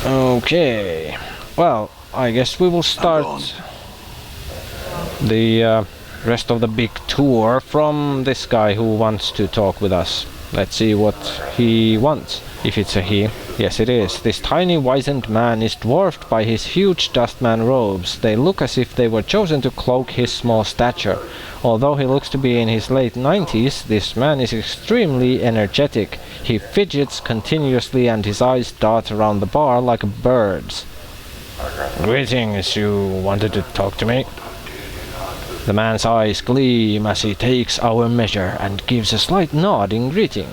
Okay, well, I guess we will start the rest of the big tour from this guy who wants to talk with us. Let's see what he wants. If it's a he. Yes, it is. This tiny wizened man is dwarfed by his huge dustman robes. They look as if they were chosen to cloak his small stature. Although he looks to be in his late 90s, this man is extremely energetic. He fidgets continuously and his eyes dart around the bar like a bird's. Greetings, you wanted to talk to me? The man's eyes gleam as he takes our measure and gives a slight nod in greeting.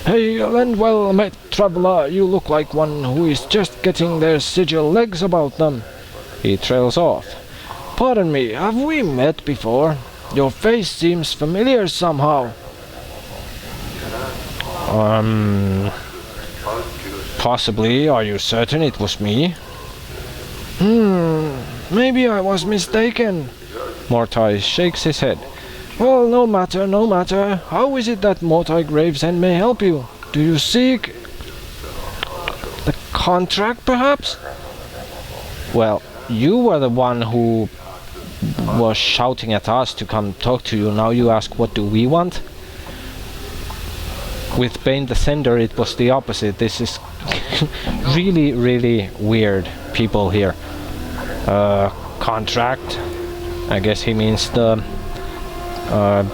Hail and well met, traveler. You look like one who is just getting their sigil legs about them. He trails off. Pardon me, have we met before? Your face seems familiar somehow. Possibly. Are you certain it was me? Maybe I was mistaken. Mortai shakes his head. Well, no matter, no matter. How is it that Mortai Gravesend may help you? Do you seek the contract, perhaps? Well, you were the one who was shouting at us to come talk to you. Now you ask what do we want? With Bane the Sender it was the opposite. This is really, really weird people here. Contract? I guess he means the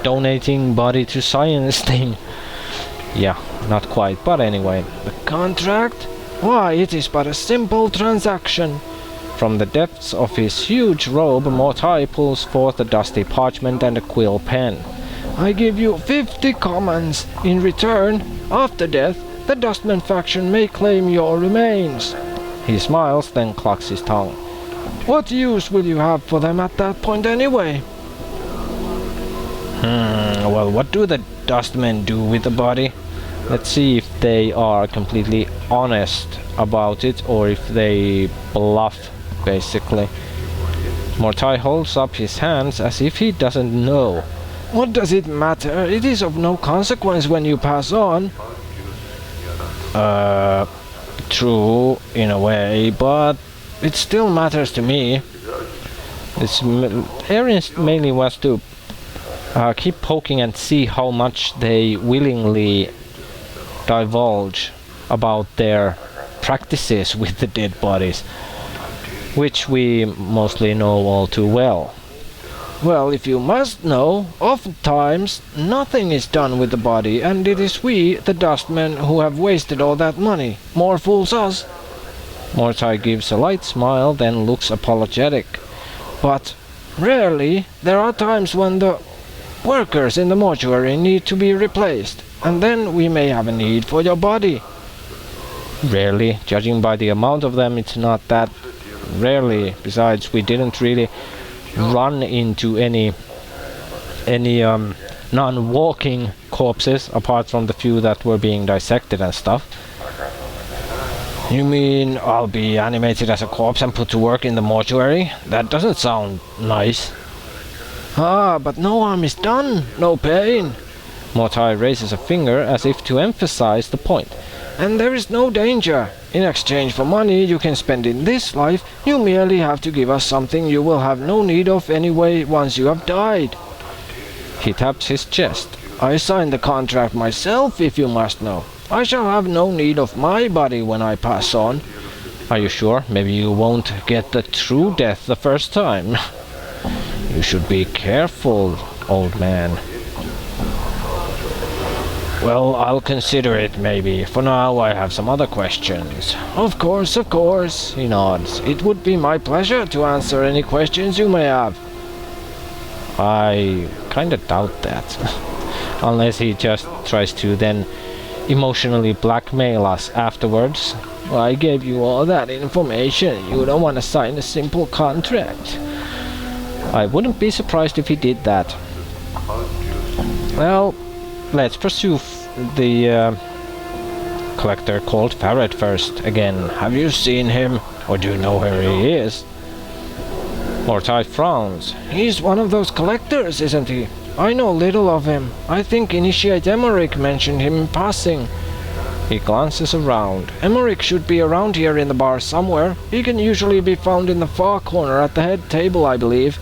donating body to science thing. Yeah, not quite, but anyway. The contract? Why, it is but a simple transaction. From the depths of his huge robe, Mortai pulls forth a dusty parchment and a quill pen. I give you 50 commons. In return, after death, the Dustmen faction may claim your remains. He smiles, then clucks his tongue. What use will you have for them at that point anyway? Well, what do the Dustmen do with the body? Let's see if they are completely honest about it or if they bluff, basically. Mortai holds up his hands as if he doesn't know. What does it matter? It is of no consequence when you pass on. True, in a way, but it still matters to me. Aaron mainly wants to keep poking and see how much they willingly divulge about their practices with the dead bodies, which we mostly know all too well. Well, if you must know, oftentimes nothing is done with the body, and it is we, the Dustmen, who have wasted all that money. More fools us. Mortai gives a light smile, then looks apologetic. But rarely, there are times when the workers in the mortuary need to be replaced, and then we may have a need for your body. Rarely, judging by the amount of them, it's not that rarely. Besides, we didn't really run into any non-walking corpses apart from the few that were being dissected and stuff. You mean I'll be animated as a corpse and put to work in the mortuary? That doesn't sound nice. Ah, but no harm is done, no pain. Mortai raises a finger as if to emphasize the point. And there is no danger. In exchange for money you can spend in this life, you merely have to give us something you will have no need of anyway once you have died. He taps his chest. I signed the contract myself, if you must know. I shall have no need of my body when I pass on. Are you sure? Maybe you won't get the true death the first time. You should be careful, old man. Well, I'll consider it, maybe. For now, I have some other questions. Of course, he nods. It would be my pleasure to answer any questions you may have. I kinda doubt that. Unless he just tries to then emotionally blackmail us afterwards. Well, I gave you all that information. You don't want to sign a simple contract. I wouldn't be surprised if he did that. Well, let's pursue the collector called Farret first. Again, have you seen him? Or do you know where he is? Mortai frowns. He's one of those collectors, isn't he? I know little of him. I think Initiate Emmerich mentioned him in passing. He glances around. Emmerich should be around here in the bar somewhere. He can usually be found in the far corner at the head table, I believe.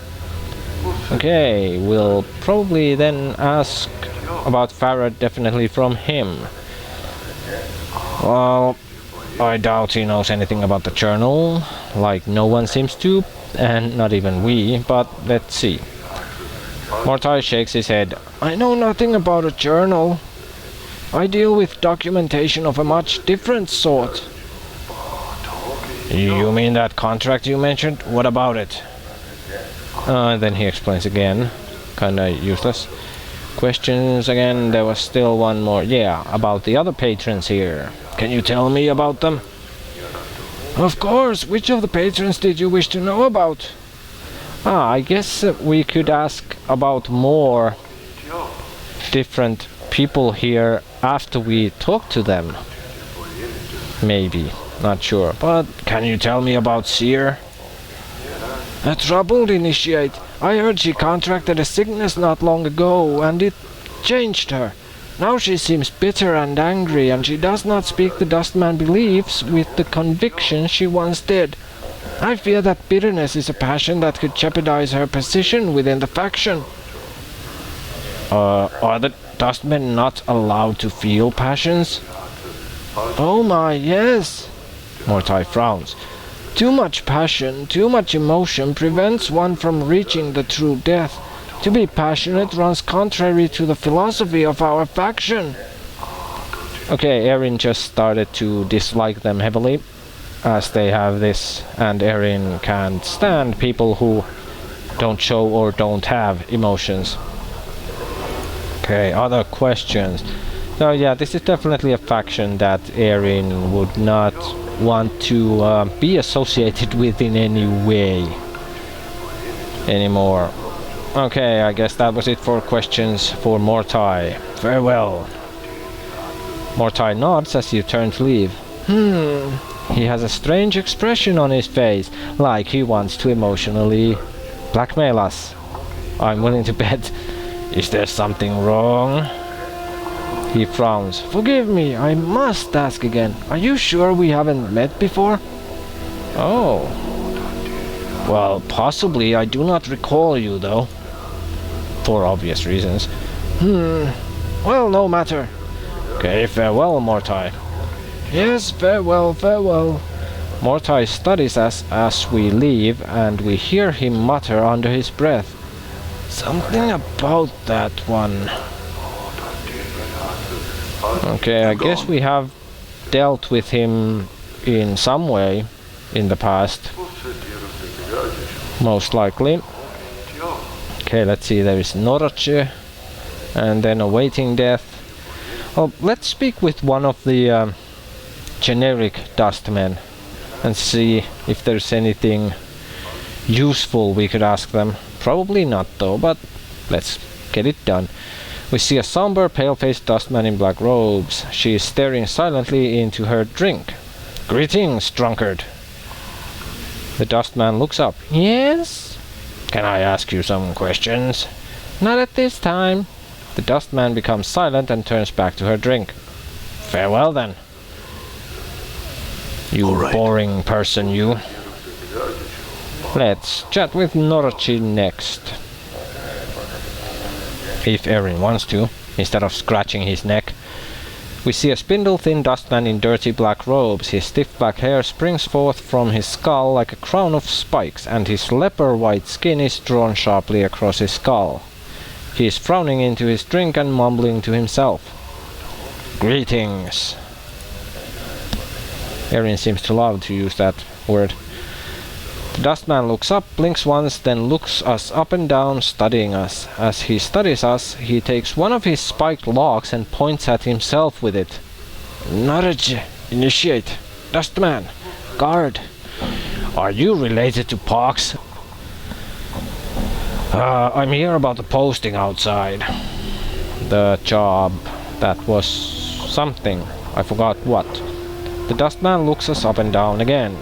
Okay, we'll probably then ask about Farad, definitely from him. Well, I doubt he knows anything about the journal, like no one seems to, and not even we, but let's see. Mortai shakes his head. I know nothing about a journal. I deal with documentation of a much different sort. You mean that contract you mentioned? What about it? Then he explains again. Kinda useless. Questions again. There was still one more. Yeah, about the other patrons here. Can you tell me about them? Of course. Which of the patrons did you wish to know about? I guess we could ask about more different people here after we talk to them. Maybe. Not sure. But can you tell me about Seer? A troubled initiate. I heard she contracted a sickness not long ago, and it changed her. Now she seems bitter and angry, and she does not speak the Dustman beliefs with the conviction she once did. I fear that bitterness is a passion that could jeopardize her position within the faction. Are the Dustmen not allowed to feel passions? Oh my, yes. Mortai frowns. Too much passion, too much emotion prevents one from reaching the true death. To be passionate runs contrary to the philosophy of our faction. Okay, Erin just started to dislike them heavily, as they have this, and Erin can't stand people who don't show or don't have emotions. Okay, other questions. So yeah, this is definitely a faction that Erin would not want to be associated with in any way anymore. Okay, I guess that was it for questions for Mortai. Farewell. Mortai nods as you turn to leave. He has a strange expression on his face, like he wants to emotionally blackmail us. I'm willing to bet. Is there something wrong? He frowns. Forgive me, I must ask again. Are you sure we haven't met before? Oh. Well, possibly. I do not recall you, though. For obvious reasons. Well, no matter. Okay, farewell, Mortai. Yes, farewell, farewell. Mortai studies us as we leave, and we hear him mutter under his breath. Something about that one. Okay, I guess we have dealt with him in some way in the past. Most likely. Okay, let's see, there is Noroche, and then awaiting death. Oh, let's speak with one of the generic Dustmen and see if there's anything useful we could ask them. Probably not though, but let's get it done. We see a somber, pale-faced Dustman in black robes. She is staring silently into her drink. Greetings, drunkard. The Dustman looks up. Yes? Can I ask you some questions? Not at this time. The Dustman becomes silent and turns back to her drink. Farewell then. You boring person, you. Let's chat with Norochi next. If Erin wants to, instead of scratching his neck. We see a spindle-thin Dustman in dirty black robes. His stiff black hair springs forth from his skull like a crown of spikes, and his leper-white skin is drawn sharply across his skull. He is frowning into his drink and mumbling to himself. Greetings. Erin seems to love to use that word. The Dustman looks up, blinks once, then looks us up and down, studying us. As he studies us, he takes one of his spiked locks and points at himself with it. Knowledge, initiate, Dustman, guard. Are you related to Pox? I'm here about the posting outside. The job. That was something. I forgot what. The Dustman looks us up and down again.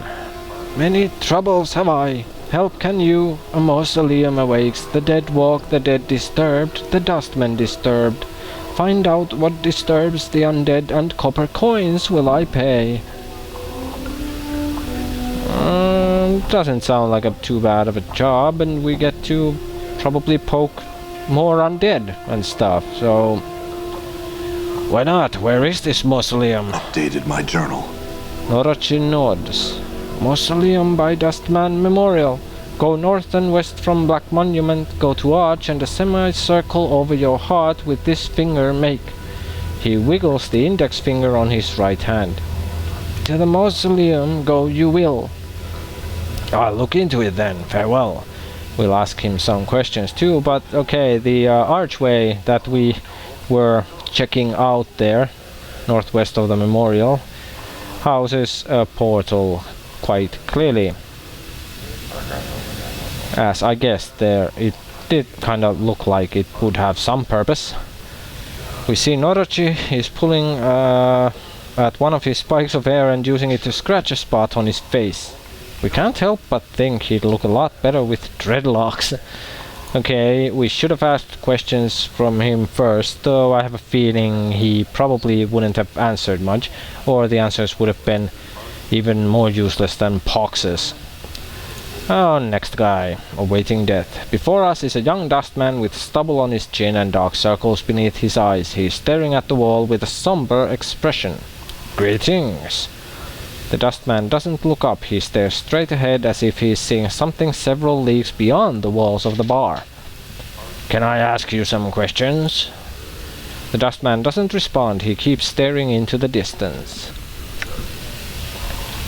Many troubles have I. Help can you? A mausoleum awakes. The dead walk, the dead disturbed, the Dustmen disturbed. Find out what disturbs the undead and copper coins will I pay. Doesn't sound like too bad of a job, and we get to probably poke more undead and stuff, so why not? Where is this mausoleum? Updated my journal. Orochi nods. Mausoleum by Dustman Memorial. Go north and west from Black Monument, go to Arch and a semicircle over your heart with this finger make. He wiggles the index finger on his right hand. To the mausoleum go you will. I'll look into it then, farewell. We'll ask him some questions too, but okay, the archway that we were checking out there, northwest of the memorial, houses a portal quite clearly. As I guessed there, it did kind of look like it would have some purpose. We see Norochi is pulling at one of his spikes of hair and using it to scratch a spot on his face. We can't help but think he'd look a lot better with dreadlocks. Okay, we should have asked questions from him first, though I have a feeling he probably wouldn't have answered much, or the answers would have been even more useless than poxes. Oh, next guy, awaiting death. Before us is a young dustman with stubble on his chin and dark circles beneath his eyes. He is staring at the wall with a somber expression. Greetings. The dustman doesn't look up, he stares straight ahead as if he is seeing something several leagues beyond the walls of the bar. Can I ask you some questions? The dustman doesn't respond, he keeps staring into the distance.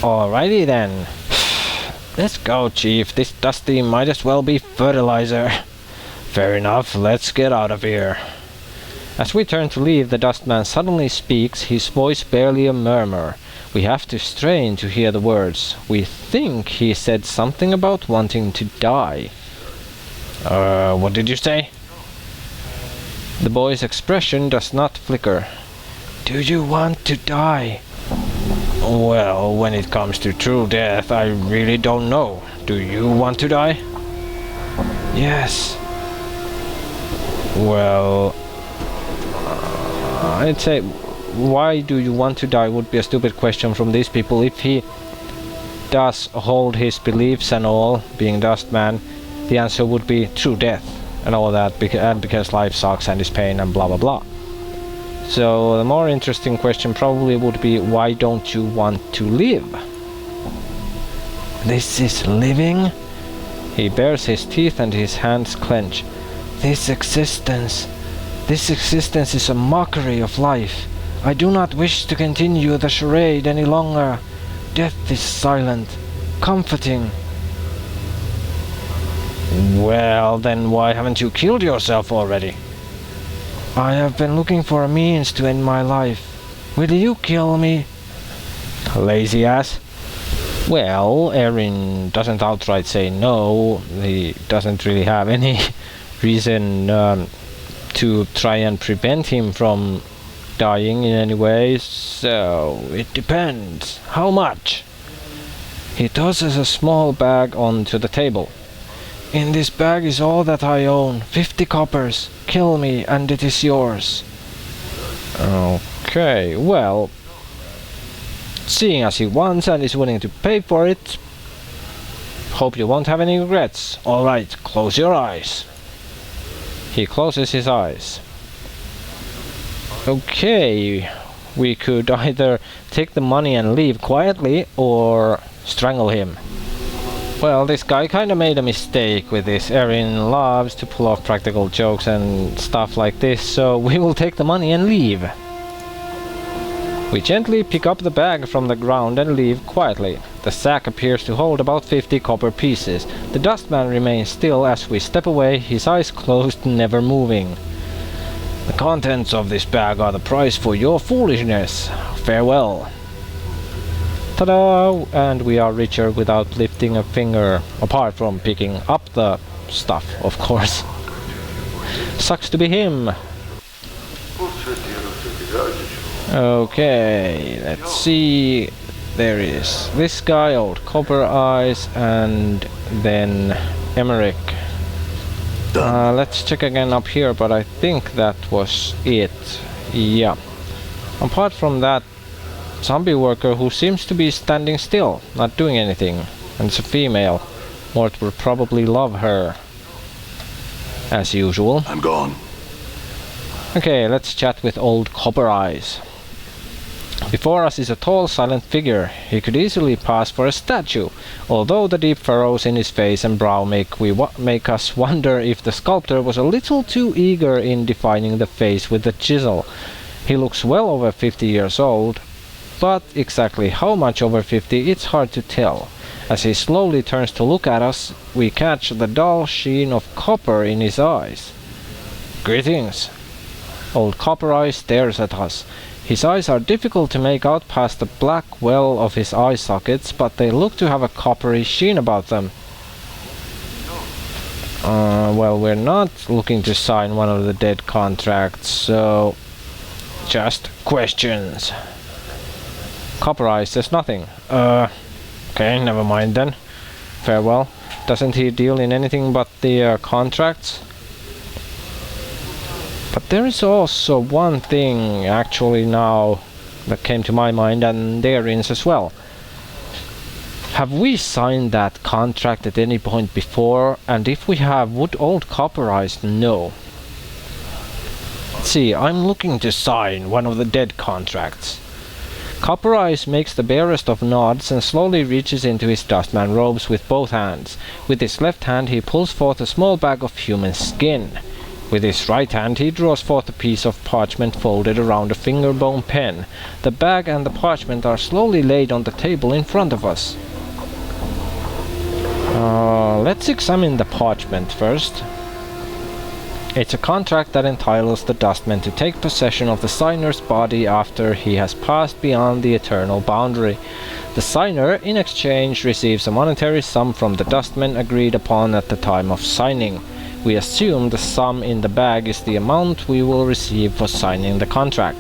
Alrighty then. Let's go, Chief. This dusty might as well be fertilizer. Fair enough, let's get out of here. As we turn to leave, the dustman suddenly speaks, his voice barely a murmur. We have to strain to hear the words. We think he said something about wanting to die. What did you say? The boy's expression does not flicker. Do you want to die? Well, when it comes to true death, I really don't know. Do you want to die? Yes. Well, I'd say, why do you want to die would be a stupid question from these people. If he does hold his beliefs and all, being Dustman, the answer would be true death and all that, because life sucks and is pain and blah blah blah. So the more interesting question probably would be, why don't you want to live? This is living? He bares his teeth and his hands clench. This existence is a mockery of life. I do not wish to continue the charade any longer. Death is silent, comforting. Well, then why haven't you killed yourself already? I have been looking for a means to end my life. Will you kill me? Lazy ass. Well, Erin doesn't outright say no. He doesn't really have any reason to try and prevent him from dying in any way, so it depends. How much? He tosses a small bag onto the table. In this bag is all that I own, 50 coppers. Kill me and it is yours. Okay, well, seeing as he wants and is willing to pay for it, hope you won't have any regrets. Alright, close your eyes. He closes his eyes. Okay, we could either take the money and leave quietly or strangle him. Well, this guy kinda made a mistake with this. Erin loves to pull off practical jokes and stuff like this, so we will take the money and leave. We gently pick up the bag from the ground and leave quietly. The sack appears to hold about 50 copper pieces. The dustman remains still as we step away, his eyes closed, never moving. The contents of this bag are the price for your foolishness. Farewell. Ta-da! And we are richer without lifting a finger, apart from picking up the stuff, of course. Sucks to be him. Okay, let's see. There is this guy, Old Copper Eyes, and then Emmerich. done. Let's check again up here, but I think that was it. Yeah. Apart from that, zombie worker who seems to be standing still, not doing anything. And it's a female. Mort will probably love her. As usual. I'm gone. Okay, let's chat with old Copper Eyes. Before us is a tall, silent figure. He could easily pass for a statue, although the deep furrows in his face and brow make us wonder if the sculptor was a little too eager in defining the face with the chisel. He looks well over 50 years old, but exactly how much over 50 it's hard to tell. As he slowly turns to look at us, we catch the dull sheen of copper in his eyes. Greetings. Old Copper Eyes stares at us. His eyes are difficult to make out past the black well of his eye sockets, but they look to have a coppery sheen about them. Well, we're not looking to sign one of the dead contracts, so... just questions. Copper Eyes says nothing. Okay, never mind then. Farewell. Doesn't he deal in anything but the contracts? But there is also one thing actually now that came to my mind, and Darin's as well. Have we signed that contract at any point before? And if we have, would old Copper Eyes know? Let's see, I'm looking to sign one of the dead contracts. Copper Eyes makes the barest of nods and slowly reaches into his Dustman robes with both hands. With his left hand he pulls forth a small bag of human skin. With his right hand he draws forth a piece of parchment folded around a fingerbone pen. The bag and the parchment are slowly laid on the table in front of us. Let's examine the parchment first. It's a contract that entitles the Dustmen to take possession of the signer's body after he has passed beyond the eternal boundary. The signer, in exchange, receives a monetary sum from the Dustmen agreed upon at the time of signing. We assume the sum in the bag is the amount we will receive for signing the contract.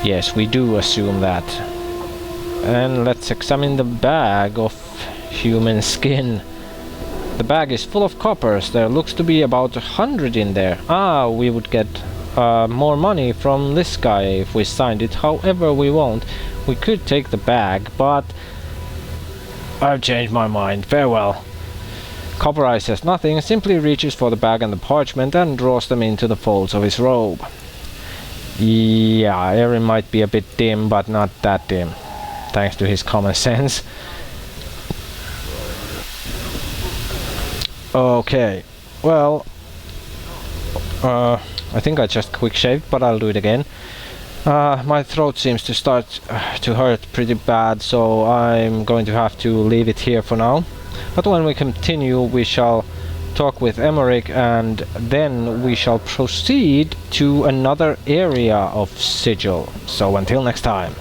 Yes, we do assume that. And let's examine the bag of human skin. The bag is full of coppers. There looks to be about 100 in there. We would get more money from this guy if we signed it. However, we won't. We could take the bag, but I've changed my mind. Farewell. Copper Eye says nothing, simply reaches for the bag and the parchment and draws them into the folds of his robe. Yeah, Erin might be a bit dim, but not that dim, thanks to his common sense. Okay, well, I think I just quick shaved, but I'll do it again. My throat seems to start to hurt pretty bad, so I'm going to have to leave it here for now. But when we continue, we shall talk with Emmerich, and then we shall proceed to another area of Sigil. So until next time.